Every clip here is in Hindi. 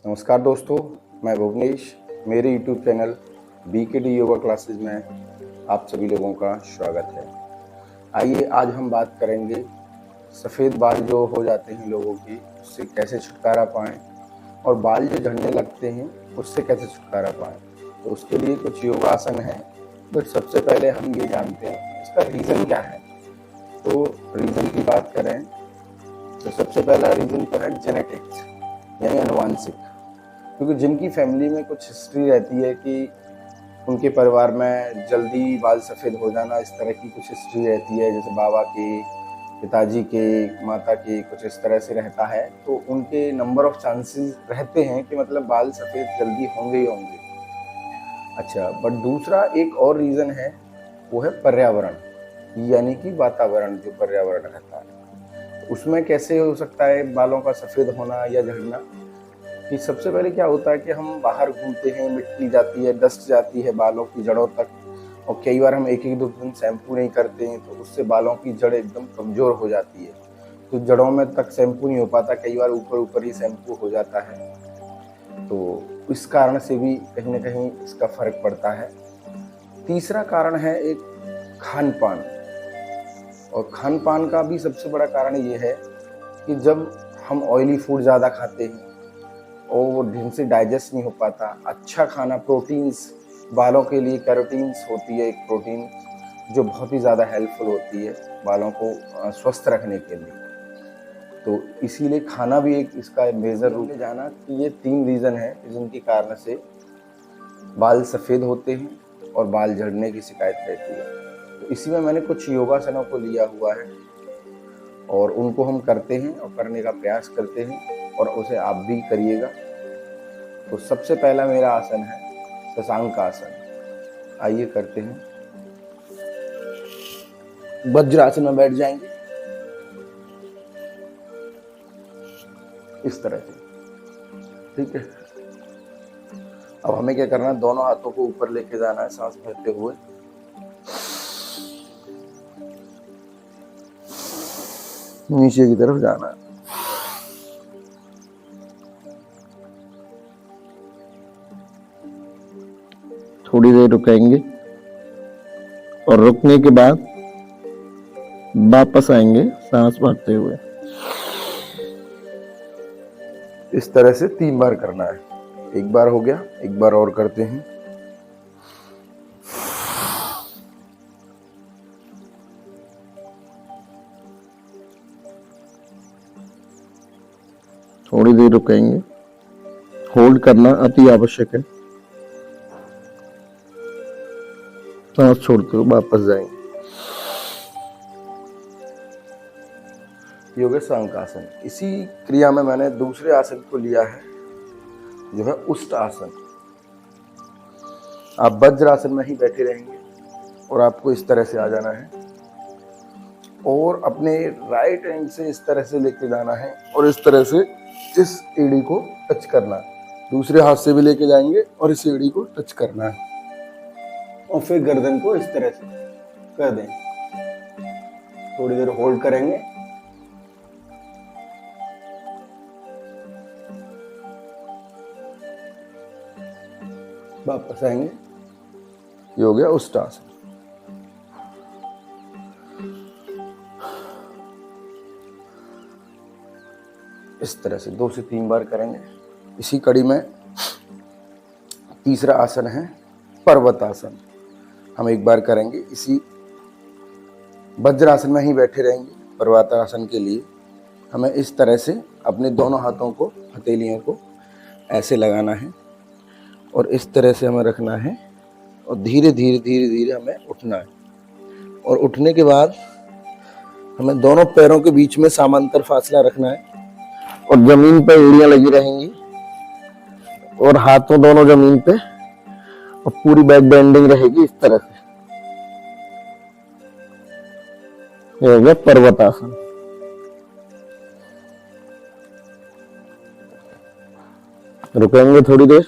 नमस्कार दोस्तों, मैं भुवनेश। मेरे YouTube channel BKD yoga classes में आप सभी लोगों का स्वागत है। आइए आज हम बात करेंगे सफ़ेद बाल जो हो जाते हैं लोगों की, उससे कैसे छुटकारा पाएँ और बाल जो झड़ने लगते हैं उससे कैसे छुटकारा पाएँ। तो उसके लिए कुछ योगासन है, बट सबसे पहले हम ये जानते हैं इसका रीज़न क्या है। तो रीज़न की बात करें तो सबसे पहला रीज़न तो है जेनेटिक्स, यानी आनुवांशिक। क्योंकि जिनकी फैमिली में कुछ हिस्ट्री रहती है कि उनके परिवार में जल्दी बाल सफ़ेद हो जाना, इस तरह की कुछ हिस्ट्री रहती है, जैसे बाबा के, पिताजी के, माता के, कुछ इस तरह से रहता है, तो उनके नंबर ऑफ चांसेस रहते हैं कि मतलब बाल सफ़ेद जल्दी होंगे ही होंगे। अच्छा, बट दूसरा एक और रीज़न है, वो है पर्यावरण, यानी कि वातावरण जो पर्यावरण रहता है, उसमें कैसे हो सकता है बालों का सफ़ेद होना या झड़ना। कि सबसे पहले क्या होता है कि हम बाहर घूमते हैं, मिट्टी जाती है, डस्ट जाती है बालों की जड़ों तक, और कई बार हम एक एक दो दिन शैम्पू नहीं करते हैं, तो उससे बालों की जड़ एकदम कमज़ोर हो जाती है, तो जड़ों में तक शैम्पू नहीं हो पाता, कई बार ऊपर ऊपर ही शैम्पू हो जाता है। तो इस कारण से भी कहीं ना कहीं इसका फ़र्क पड़ता है। तीसरा कारण है एक खान पान, और खान पान का भी सबसे बड़ा कारण ये है कि जब हम ऑयली फूड ज़्यादा खाते हैं और वो ढंग से डाइजेस्ट नहीं हो पाता। अच्छा खाना, प्रोटीन्स, बालों के लिए कैरोटीन्स होती है एक प्रोटीन जो बहुत ही ज़्यादा हेल्पफुल होती है बालों को स्वस्थ रखने के लिए। तो इसीलिए खाना भी एक इसका मेजर रूल है। जाना कि ये 3 रीज़न है जिनके कारण से बाल सफ़ेद होते हैं और बाल झड़ने की शिकायत रहती है। तो इसी में मैंने कुछ योगासनों को लिया हुआ है और उनको हम करते हैं और करने का प्रयास करते हैं, और उसे आप भी करिएगा। तो सबसे पहला मेरा आसन है शशांक आसन। आइए करते हैं। वज्रासन में बैठ जाएंगे इस तरह से, ठीक है। अब हमें क्या करना है, दोनों हाथों को ऊपर लेके जाना है सांस भरते हुए, नीचे की तरफ जाना है। थोड़ी देर रुकेंगे और रुकने के बाद वापस आएंगे सांस भरते हुए। इस तरह से 3 बार करना है। एक बार हो गया, एक बार और करते हैं। थोड़ी देर रुकेंगे, होल्ड करना अति आवश्यक है। सांस छोड़ते हुए वापस जाएंगे। ये हो गया शशांक आसन। इसी क्रिया में मैंने दूसरे आसन को लिया है जो है उष्ट आसन। आप वज्रासन में ही बैठे रहेंगे और आपको इस तरह से आ जाना है और अपने राइट हैंड से इस तरह से लेके जाना है और इस तरह से इस एड़ी को टच करना है। दूसरे हाथ से भी लेके जाएंगे और इस एड़ी को टच करना है और फिर गर्दन को इस तरह से कर दें। थोड़ी देर होल्ड करेंगे। वापस आएंगे। ये हो गया उष्ट आसन। इस तरह से 2 से 3 बार करेंगे। इसी कड़ी में तीसरा आसन है पर्वत आसन। हम एक बार करेंगे। इसी वज्रासन में ही बैठे रहेंगे। पर्वत आसन के लिए हमें इस तरह से अपने दोनों हाथों को, हथेलियों को ऐसे लगाना है और इस तरह से हमें रखना है और धीरे धीरे धीरे धीरे हमें उठना है। और उठने के बाद हमें दोनों पैरों के बीच में समांतर फासला रखना है और जमीन पर एड़ियां लगी रहेंगी और हाथों दोनों जमीन पे, और पूरी बैक बेंडिंग रहेगी इस तरह से। ये हो गया पर्वत आसन। रुकेंगे थोड़ी देर,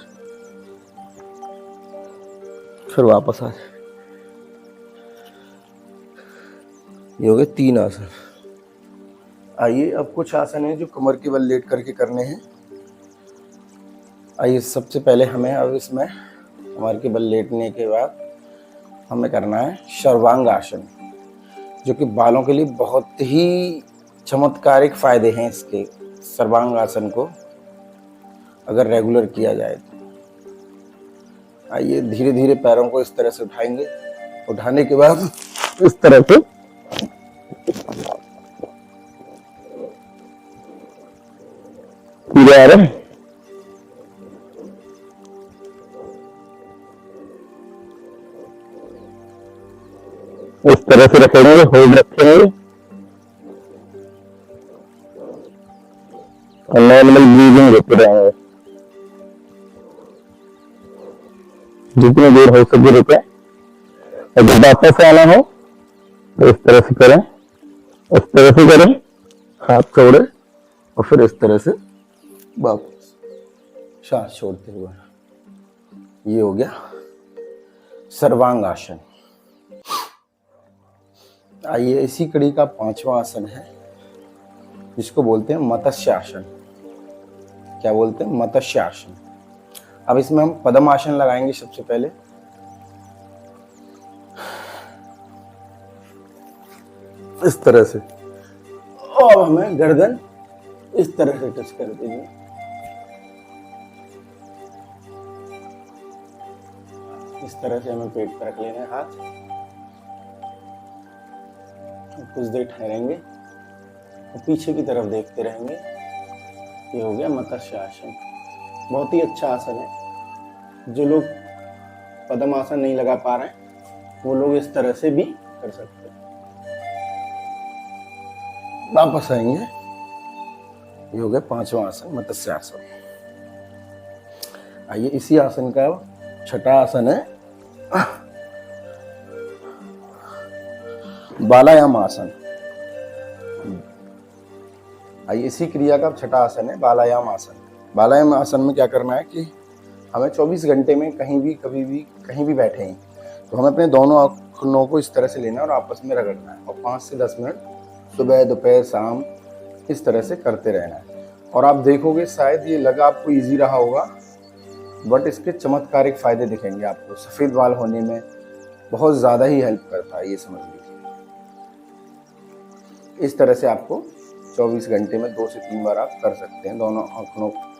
फिर वापस आ जाए। ये हो गए 3 आसन। आइए अब कुछ आसन है जो कमर के बल लेट करके करने हैं। आइए सबसे पहले हमें अब इसमें हमारे केवल लेटने के बाद हमें करना है सर्वांग आसन, जो कि बालों के लिए बहुत ही चमत्कारिक फायदे हैं इसके। सर्वांग आसन को अगर रेगुलर किया जाए तो आइए धीरे धीरे पैरों को इस तरह से उठाएंगे। उठाने के बाद इस तरह से आ रहे हैं, इस तरह से रखेंगे, होल्ड रखेंगे और नॉर्मल ब्रीदिंग लेते रहेंगे। जितनी देर हो सके रुके, और जब वापस आना हो तो इस तरह से करें, इस तरह से करें, हाथ छोड़े और फिर इस तरह से वापस सांस छोड़ते हुए। ये हो गया सर्वांग आसन। आइए इसी कड़ी का 5वां आसन है, जिसको बोलते हैं मत्स्य आसन। क्या बोलते हैं? मत्स्य आसन। अब इसमें हम पद्म आसन लगाएंगे सबसे पहले। इस तरह से, और हमें गर्दन इस तरह से टच कर दीजिए। इस तरह से हमें पेट पर रख लेना है हाथ, कुछ देर ठहरेंगे और पीछे की तरफ देखते रहेंगे। ये हो गया मत्स्य आसन। बहुत ही अच्छा आसन है। जो लोग पद्म आसन नहीं लगा पा रहे हैं वो लोग इस तरह से भी कर सकते हैं। वापस आएंगे। ये हो गया 5वां आसन, मत्स्य आसन। आइए इसी आसन का 6ठा आसन है बालायाम आसन। आइए इसी क्रिया का 6ठा आसन है बालायाम आसन। बालायाम आसन में क्या करना है कि हमें 24 घंटे में कहीं भी कभी भी कहीं भी बैठे हैं तो हमें अपने दोनों आँखों को इस तरह से लेना है और आपस में रगड़ना है और 5 से 10 मिनट सुबह दोपहर शाम इस तरह से करते रहना है। और आप देखोगे शायद ये लगा आपको इजी रहा होगा, बट इसके चमत्कारिक फायदे दिखेंगे आपको। सफ़ेद बाल होने में बहुत ज़्यादा ही हेल्प करता है, ये समझ लीजिए। इस तरह से आपको 24 घंटे में 2 से 3 बार आप कर सकते हैं। दोनों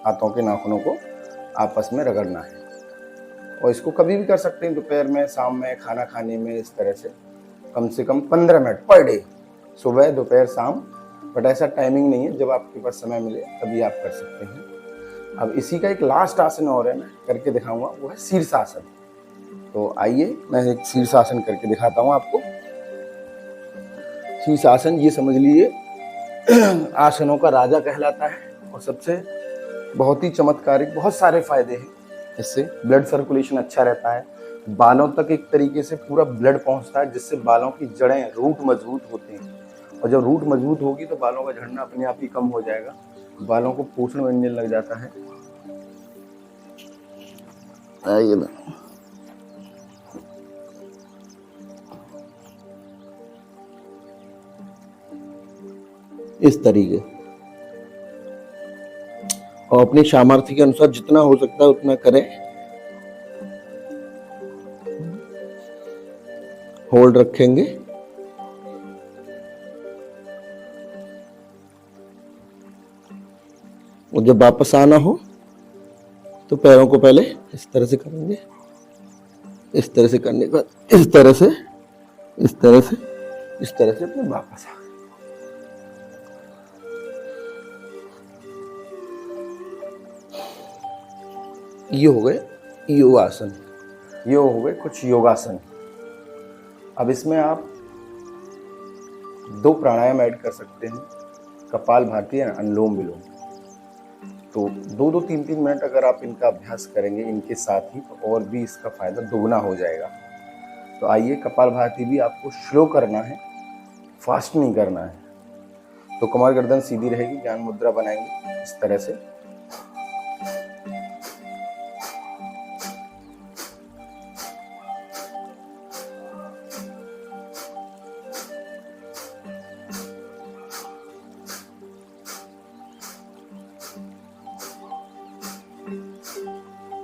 हाथों के नाखूनों को आपस में रगड़ना है और इसको कभी भी कर सकते हैं, दोपहर में, शाम में, खाना खाने में। इस तरह से कम 15 मिनट पर डे, सुबह दोपहर शाम। बट ऐसा टाइमिंग नहीं है, जब आपके पास समय मिले तभी आप कर सकते हैं। अब इसी का एक लास्ट आसन और है, मैं करके दिखाऊंगा, वो है शीर्षासन। तो आइए मैं एक शीर्षासन करके दिखाता हूँ आपको। शीर्षासन ये समझ लीजिए आसनों का राजा कहलाता है और सबसे बहुत ही चमत्कारिक, बहुत सारे फायदे हैं इससे। ब्लड सर्कुलेशन अच्छा रहता है, बालों तक एक तरीके से पूरा ब्लड पहुंचता है, जिससे बालों की जड़ें, रूट मजबूत होते हैं। और जब रूट मजबूत होगी तो बालों का झड़ना अपने आप ही कम हो जाएगा, बालों को पोषण मिलने लग जाता है। आइए ना, इस तरीके और अपनी सामर्थ्य के अनुसार जितना हो सकता है उतना करें। होल्ड रखेंगे और जब वापस आना हो तो पैरों को पहले इस तरह से करेंगे, इस तरह से करने के बाद इस तरह से, इस तरह से, इस तरह से अपने वापस आ। ये हो गए योगासन, ये हो गए कुछ योगासन। अब इसमें आप 2 प्राणायाम ऐड कर सकते हैं, कपालभाति या अनुलोम विलोम। तो 2-2, 3-3 मिनट अगर आप इनका अभ्यास करेंगे इनके साथ ही, तो और भी इसका फायदा दोगुना हो जाएगा। तो आइए, कपालभाति भी आपको स्लो करना है, फास्ट नहीं करना है। तो कमर गर्दन सीधी रहेगी, ज्ञान मुद्रा बनाएंगे इस तरह से।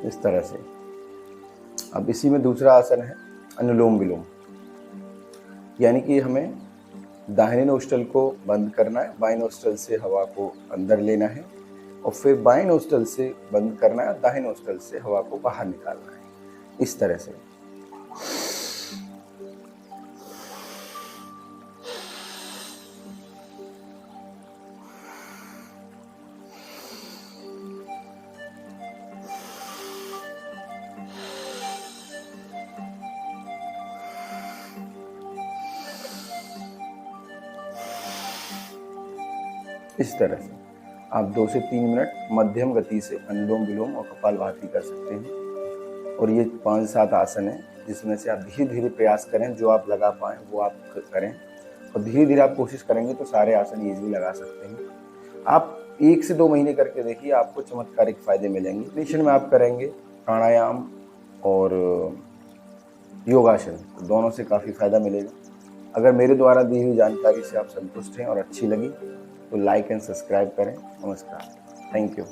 इस तरह से। अब इसी में दूसरा आसन है अनुलोम विलोम, यानी कि हमें दाहिने नोस्ट्रल को बंद करना है, बाएं नोस्ट्रल से हवा को अंदर लेना है और फिर बाएं नोस्ट्रल से बंद करना है, दाहिने नोस्ट्रल से हवा को बाहर निकालना है, इस तरह से। इस तरह से आप 2 से 3 मिनट मध्यम गति से अनुलोम विलोम और कपालभाति कर सकते हैं। और ये 5 7 आसन है जिसमें से आप धीरे धीरे प्रयास करें, जो आप लगा पाएँ वो आप करें और धीरे धीरे आप कोशिश करेंगे तो सारे आसन ईजिली लगा सकते हैं। आप 1 से 2 महीने करके देखिए, आपको चमत्कारिक फायदे मिलेंगे। मेडिटेशन में आप करेंगे प्राणायाम और योगासन, दोनों से काफ़ी फायदा मिलेगा। अगर मेरे द्वारा दी हुई जानकारी से आप संतुष्ट हैं और अच्छी लगी तो लाइक एंड सब्सक्राइब करें। नमस्कार, थैंक यू।